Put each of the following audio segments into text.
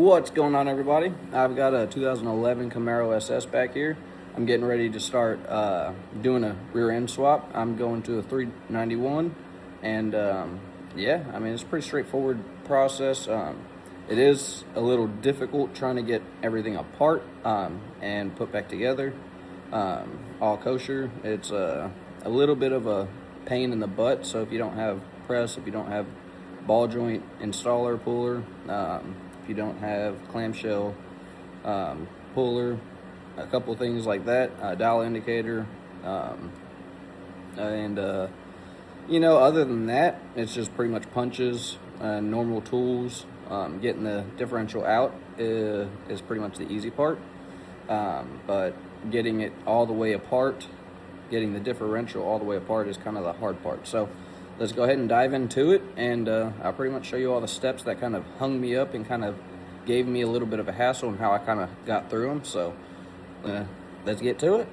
What's going on, everybody? I've got a 2011 Camaro SS back here. I'm getting ready to start doing a rear end swap. I'm going to a 391, and yeah, I mean, it's a pretty straightforward process. It is a little difficult trying to get everything apart and put back together, all kosher. It's a little bit of a pain in the butt, so if you don't have press, if you don't have ball joint installer puller, if you don't have clamshell puller, a couple things like that, dial indicator, and you know, other than that, it's just pretty much punches, normal tools. Getting the differential out is pretty much the easy part, but getting it all the way apart, getting the differential all the way apart is kind of the hard part. So let's go ahead and dive into it, and I'll pretty much show you all the steps that kind of hung me up and kind of gave me a little bit of a hassle and how I kind of got through them. So let's get to it.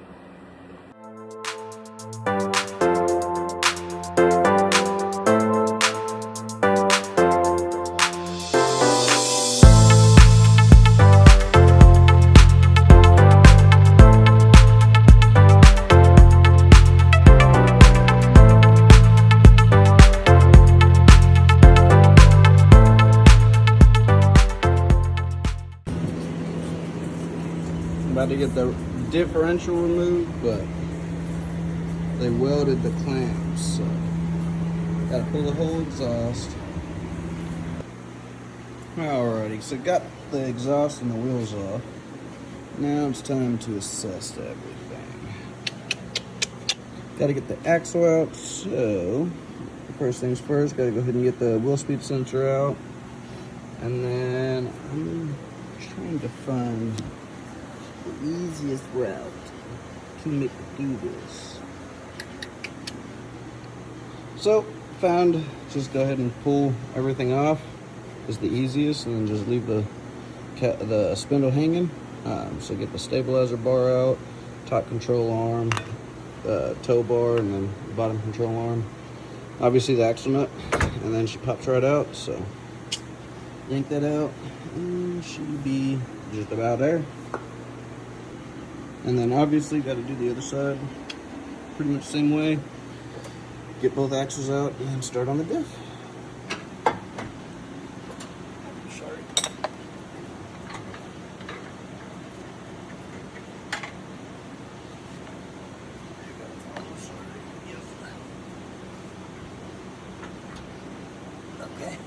About to get the differential removed, but they welded the clamps, so gotta pull the whole exhaust. Alrighty, so got the exhaust and the wheels off. Now it's time to assess everything. Gotta get the axle out, so first things first, gotta go ahead and get the wheel speed sensor out, and then I'm trying to find the easiest route to make it do this. So found just go ahead and pull everything off is the easiest, and then just leave the spindle hanging. So get the stabilizer bar out, top control arm, tow bar, and then the bottom control arm. Obviously the axle nut, and then she pops right out. So yank that out, and she'll be just about there. And then obviously got to do the other side pretty much the same way. Get both axles out and start on the diff. Sorry. Okay.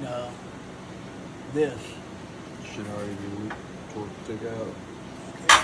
No. This Should already be torque took out. Okay.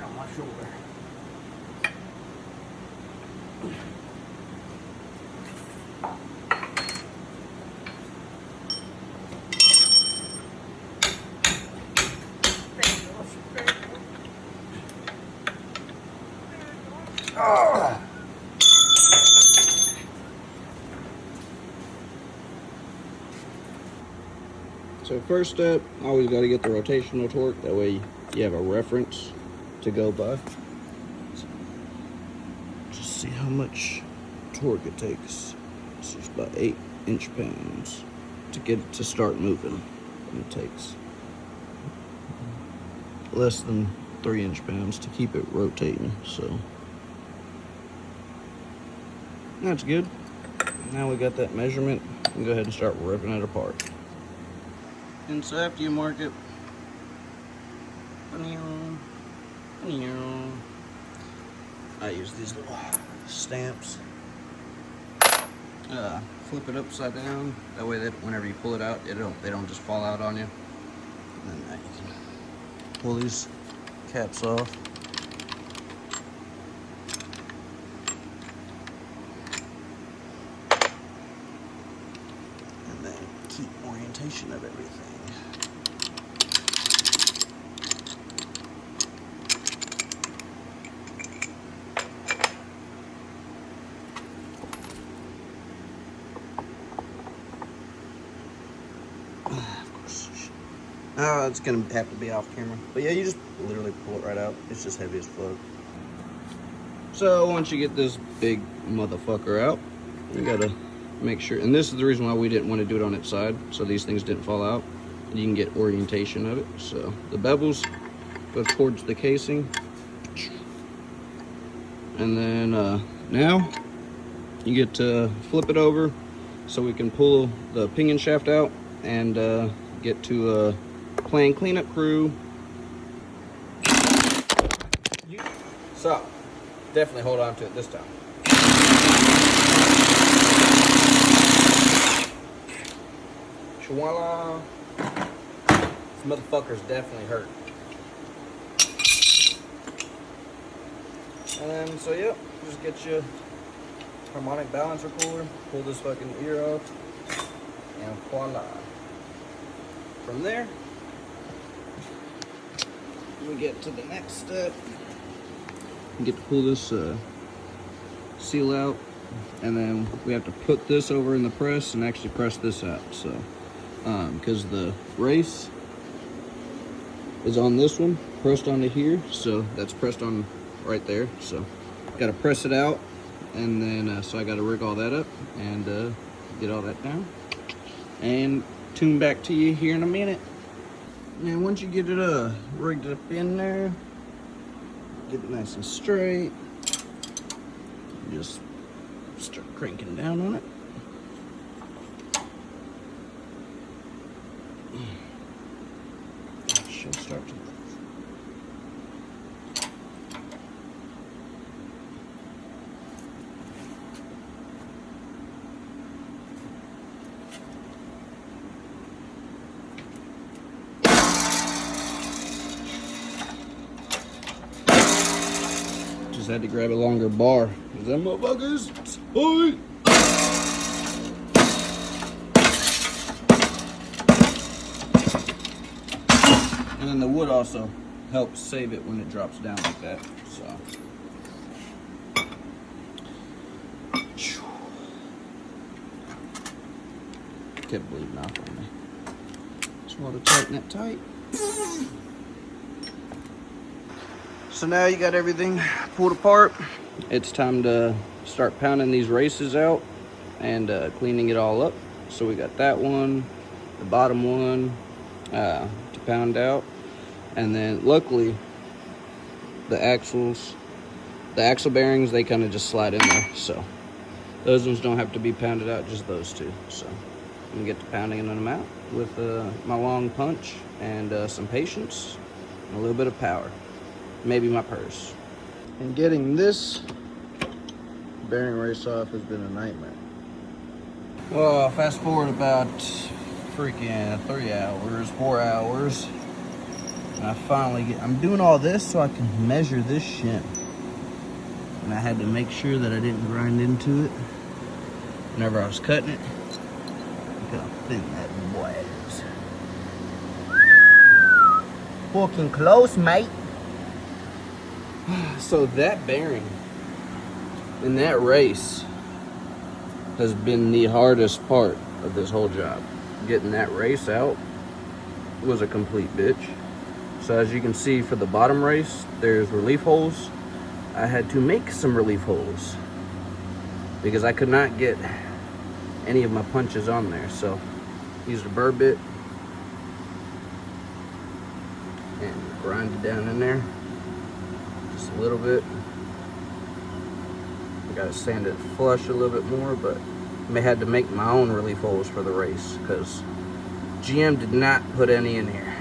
On my shoulder. So first step, always got to get the rotational torque. That way you have a reference to go by. Just see how much torque it takes. It's just about 8 inch-pounds to get it to start moving. And it takes less than 3 inch-pounds to keep it rotating. So that's good. Now we got that measurement, we can go ahead and start ripping it apart. And so after you mark it, I use these little stamps. Flip it upside down. That way that whenever you pull it out, they don't just fall out on you. And then you can pull these caps off. orientation of everything. Oh, it's gonna have to be off camera. But yeah, you just literally pull it right out. It's just heavy as fuck. So once you get this big motherfucker out, you gotta make sure, and this is the reason why we didn't want to do it on its side, so these things didn't fall out. And you can get orientation of it. So the bevels go towards the casing. And then now you get to flip it over so we can pull the pinion shaft out and get to playing cleanup crew. So definitely hold on to it this time. Voila. This motherfucker's definitely hurt. And so yep, just get you harmonic balancer puller, pull this fucking ear off, and voila. From there, we get to the next step. We get to pull this seal out, and then we have to put this over in the press and actually press this out. So, because the race is on this one, pressed onto here, so that's pressed on right there. So, got to press it out, and then so I got to rig all that up and get all that down, and tune back to you here in a minute. And once you get it rigged up in there, get it nice and straight, just start cranking down on it. It should start to. Just had to grab a longer bar, because them motherfuckers, oi! And then the wood also helps save it when it drops down like that, so. Kept bleeding off on me. Just want to tighten it tight. So now you got everything pulled apart. It's time to start pounding these races out and cleaning it all up. So we got that one, the bottom one to pound out. And then luckily the axle bearings, they kind of just slide in there. So those ones don't have to be pounded out, just those two. So I'm gonna get to pounding them out with my long punch and some patience and a little bit of power. Maybe my purse. And getting this bearing race off has been a nightmare. Well, fast forward about freaking 3 hours, 4 hours. And I finally I'm doing all this so I can measure this shim. And I had to make sure that I didn't grind into it whenever I was cutting it. Look how thin that boy is. Fucking close, mate. So that bearing in that race has been the hardest part of this whole job. Getting that race out was a complete bitch. So as you can see for the bottom race, there's relief holes. I had to make some relief holes because I could not get any of my punches on there. So used a burr bit and grind it down in there. A little bit. I gotta sand it flush a little bit more, but I had to make my own relief holes for the race because GM did not put any in here.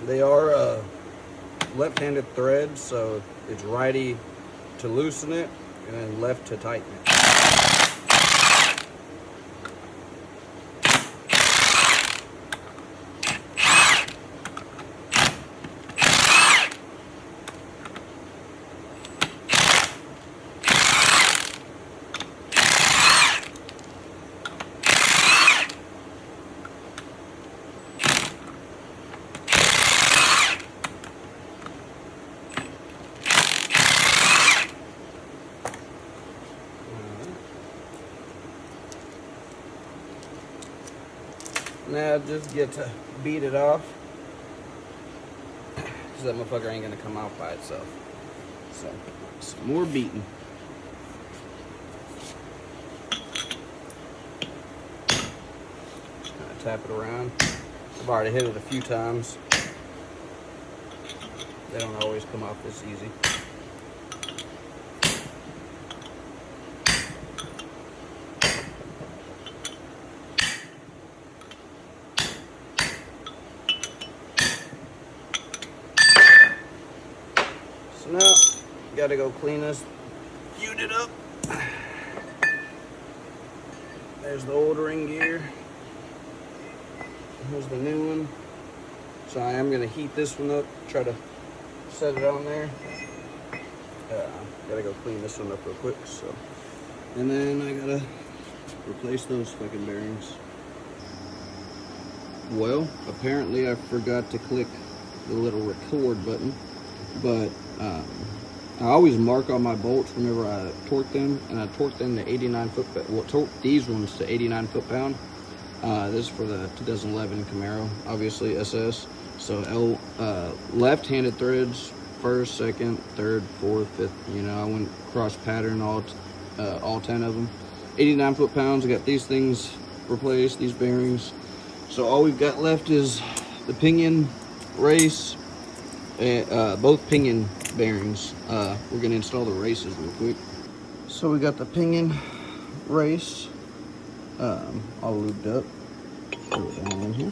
They are left-handed threads, so it's righty to loosen it and then left to tighten it. Now just get to beat it off. Because that motherfucker ain't gonna come out by itself. So, some more beating. Kind of tap it around. I've already hit it a few times. They don't always come off this easy. So now, gotta go clean this unit up. There's the old ring gear. Here's the new one. So I am gonna heat this one up, try to set it on there. Gotta go clean this one up real quick. So, and then I gotta replace those fucking bearings. Well, apparently I forgot to click the little record button, but I always mark on my bolts whenever I torque them, and I torque them to 89 foot-pound. Well, torque these ones to 89 foot-pound. This is for the 2011 Camaro, obviously SS. So left-handed threads, first, second, third, fourth, fifth. You know, I went cross pattern all 10 of them. 89 foot-pounds. I got these things replaced, these bearings. So all we've got left is the pinion race, both pinion bearings. We're gonna install the races real quick. So we got the pinion race all lubed up. Put it down in here.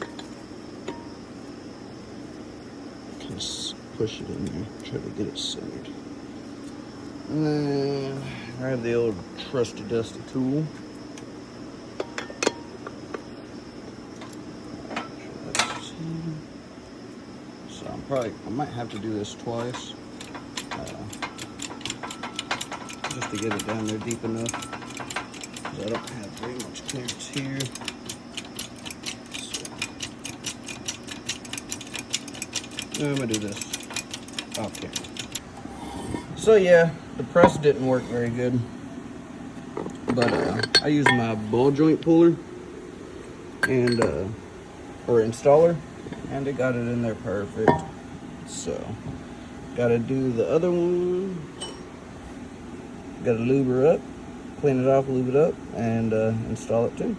Just push it in there. Try to get it centered. And then grab the old trusty dusty tool. So I might have to do this twice, just to get it down there deep enough, because I don't have very much clearance here. So I'm gonna do this off camera. So yeah, the press didn't work very good, but I used my ball joint puller and or installer, and it got it in there perfect. So gotta do the other one. Gotta lube her up, clean it off, lube it up, and install it too.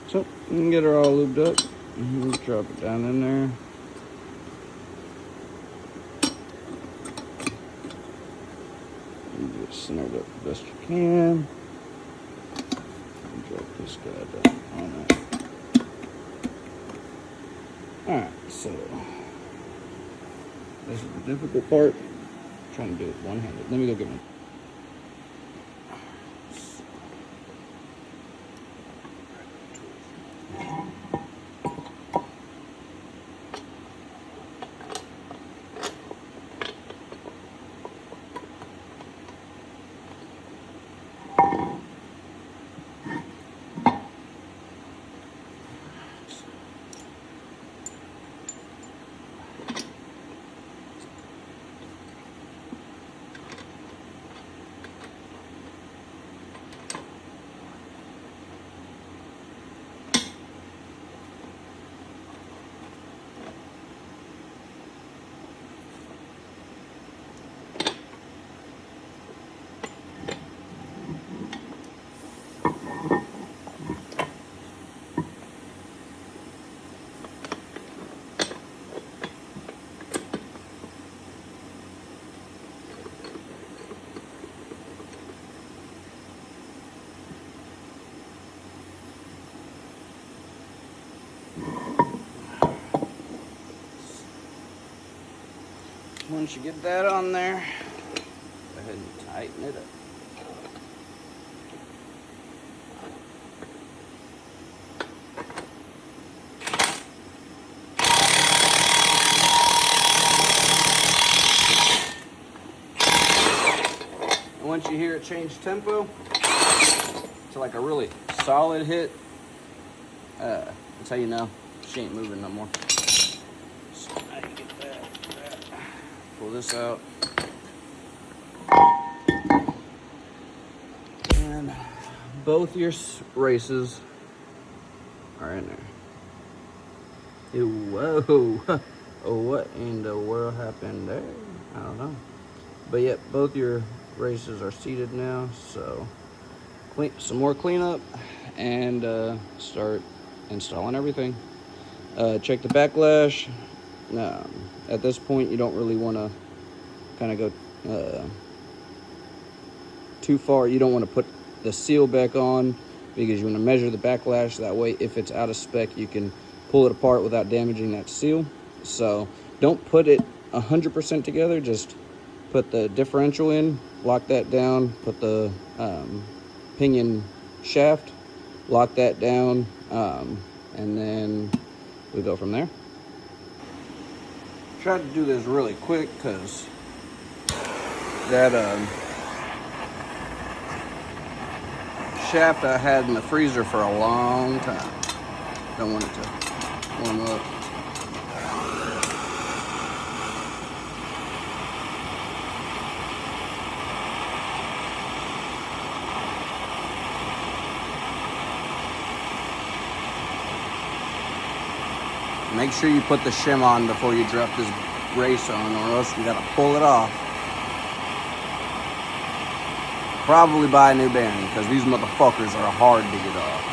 So we can get her all lubed up. Let's drop it down in there. Get it centered up the best you can. And drop this guy down on it. Alright, so this is the difficult part. I'm trying to do it one-handed. Let me go get one. Once you get that on there, go ahead and tighten it up. And once you hear it change tempo to like a really solid hit, that's how you know she ain't moving no more. So now you get that. Pull this out. And both your races are in there. Whoa. What in the world happened there? I don't know. But yep, both your races are seated now, so some more cleanup and start installing everything. Check the backlash. At this point, you don't really want to kind of go too far. You don't want to put the seal back on because you want to measure the backlash. That way, if it's out of spec, you can pull it apart without damaging that seal. So don't put it 100% together. Just put the differential in, lock that down, put the pinion shaft, lock that down, and then we go from there. Tried to do this really quick because that shaft I had in the freezer for a long time. Don't want it to warm up. Make sure you put the shim on before you drop this race on, or else you gotta pull it off. Probably buy a new bearing, because these motherfuckers are hard to get off.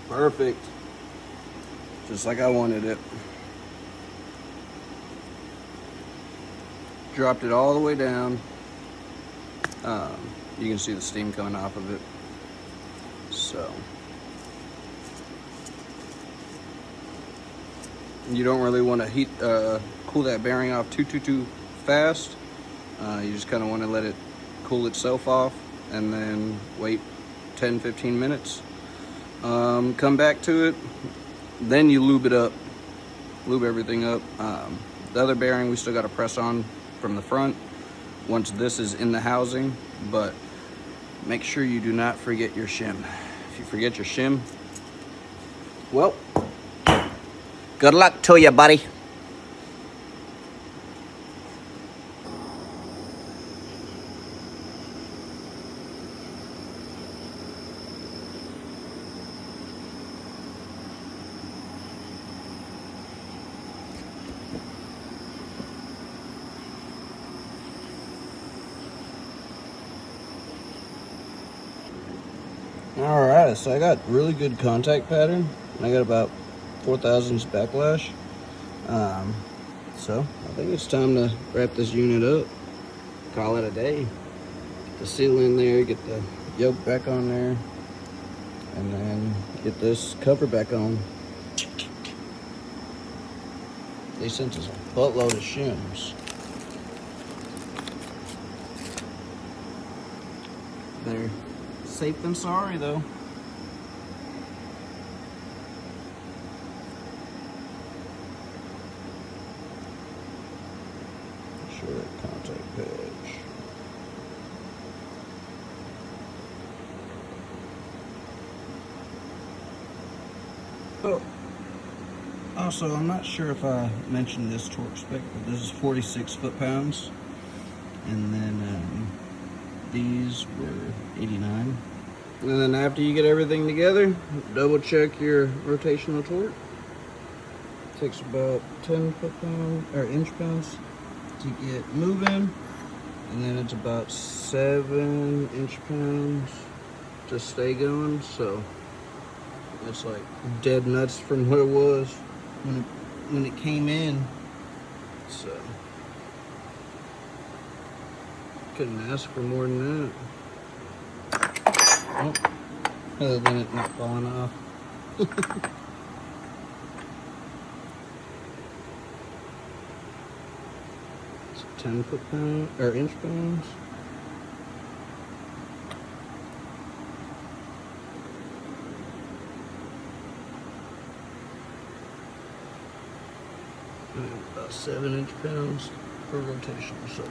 Perfect. Just like I wanted it. Dropped it all the way down. You can see the steam coming off of it. So you don't really want to cool that bearing off too fast. You just kind of want to let it cool itself off and then wait 10-15 minutes. Come back to it, then you lube it up, lube everything up. The other bearing we still got to press on from the front once this is in the housing, but make sure you do not forget your shim. If you forget your shim, well, good luck to you, buddy. Alright, so I got really good contact pattern. I got about 4 thousandths backlash. So I think it's time to wrap this unit up. Call it a day. Get the seal in there, get the yoke back on there, and then get this cover back on. They sent us a buttload of shims. They're safe than sorry, though. Show that contact patch. Oh, also, I'm not sure if I mentioned this torque spec, but this is 46 foot-pounds, and then these were 89. And then after you get everything together, double check your rotational torque. Takes about 10 foot-pounds or inch-pounds to get moving, and then it's about 7 inch-pounds to stay going. So it's like dead nuts from what it was when it came in. So couldn't ask for more than that. Oh, other than it not falling off. 10 foot-pound or inch-pounds. About 7 inch-pounds per rotation. So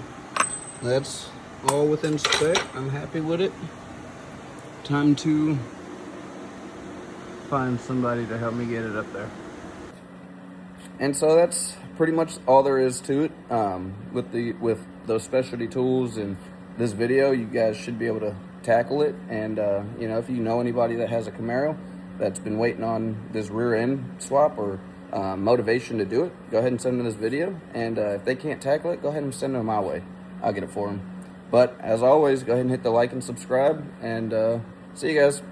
that's all within spec. I'm happy with it. Time to find somebody to help me get it up there. And so that's pretty much all there is to it. With those specialty tools and this video, you guys should be able to tackle it. And you know, if you know anybody that has a Camaro that's been waiting on this rear end swap or motivation to do it, go ahead and send them this video. And if they can't tackle it, go ahead and send them my way. I'll get it for them. But as always, go ahead and hit the like and subscribe, and see you guys.